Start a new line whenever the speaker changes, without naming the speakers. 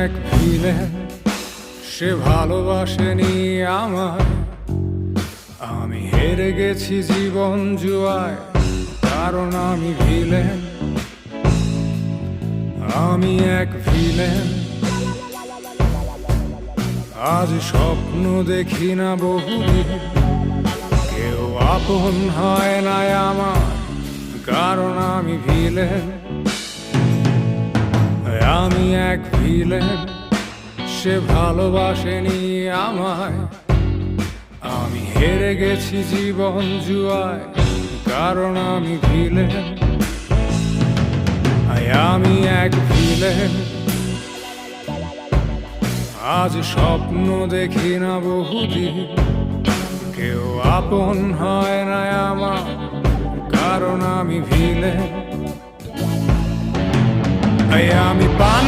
এক ভিলেন, সে ভালোবাসেনি আমায়। আমি হেরে গেছি জীবন জুয়ায়, কারণ আমি ভিলেন। আমি এক ভিলেন। আজ স্বপ্ন দেখি না বহুদিন, কেউ আপন হয় না আমার, কারণ আমি ভিলেন। আমি এক ভিলেন, সে ভালোবাসেনি আমায়। আমি হেরে গেছি জীবন জুয়ায়, কারণ আমি ভিলেন। আমি এক ভিলেন। আজ স্বপ্ন দেখি না বহুদিন, কেউ আপন হয় না আমার, কারণ আমি ভিলেন। আমি পান